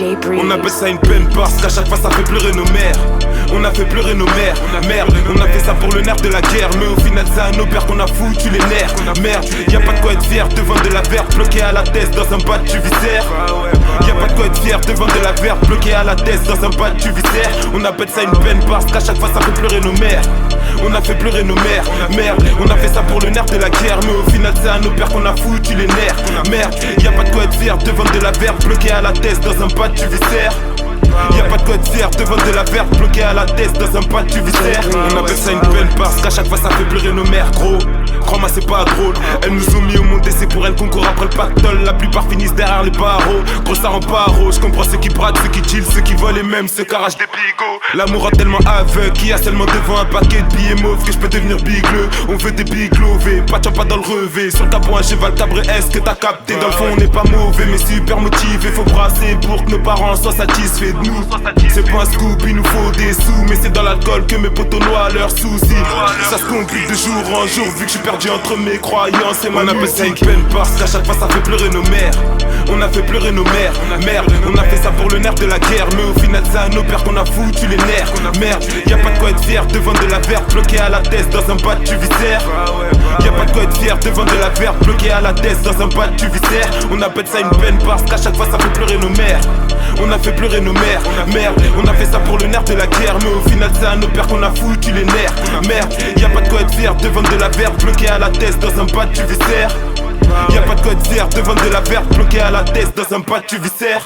DJ Breeze. On appelle ça une peine parce qu'à chaque fois ça fait pleurer nos mères. On a fait pleurer nos mères. Merde, on a fait ça pour le nerf de la guerre. Mais au final c'est à nos pères qu'on a foutu les nerfs. Merde, y'a pas de quoi être fier devant de la verre bloqué à la tête dans un bas du viscère. Y'a pas de quoi être fier devant de la verre bloqué à la tête dans un bas du viscère. On appelle ça une peine parce qu'à chaque fois ça fait pleurer nos mères. On a fait pleurer nos mères. Merde, on a fait ça pour le nerf de la guerre. Mais au final c'est à nos pères qu'on a foutu les nerfs. Merde, y'a pas de quoi être fier devant de la verre bloqué à la tête dans un bas du viscère. Y'a pas de quoi être fier devant de la verre bloqué à la tête dans un pas du viscère. On appelle ça une peine parce qu'à chaque fois ça fait pleurer nos mères, gros. Crois-moi c'est pas drôle. Elles nous ont mis au monde et c'est pour elles qu'on court après le pactole. La plupart finissent derrière les barreaux. Gros ça rend pas rond. Je comprends ceux qui bradent, ceux qui chill, ceux qui volent et même ceux qui arrachent des bigots. L'amour rend tellement aveugle qu'il y a seulement devant un paquet de billets mauves que je peux devenir bigleux. On veut des biglovés, pas de pas dans le revêt. Sur le capot un cheval cabré, est-ce que t'as capté? Dans le fond on n'est pas mauvais mais super motivé. Faut brasser pour que nos parents soient satisfaits de nous. C'est pas un scoop, il nous faut des sous. Mais c'est dans l'alcool que mes potos noient leurs soucis. Ça se complique de jour en jour vu que je suis perdu entre mes croyances et ma musique. On appelle ça une peine parce qu'à chaque fois ça fait pleurer nos mères. On a fait pleurer nos mères. Merde, on a fait ça pour le nerf de la guerre. Mais au final c'est à nos pères qu'on a foutu les nerfs. Merde, y'a pas de quoi être fier devant de la verre bloqué à la tête dans un bas du viscère. Y'a pas de quoi être fier devant de la verre bloqué à la tête dans un bas du viscère. On appelle ça une peine parce qu'à chaque fois ça fait pleurer nos mères. On a fait pleurer nos mères. Merde, on a fait ça pour le nerf de la guerre. Mais au final c'est à nos pères qu'on a foutu les nerfs. Merde, y'a pas de quoi être fier devant de la verre bloqué à la tête dans un bas du viscère. Y'a pas de quoi être fier devant de la verre bloqué à la tête dans un bas du viscère.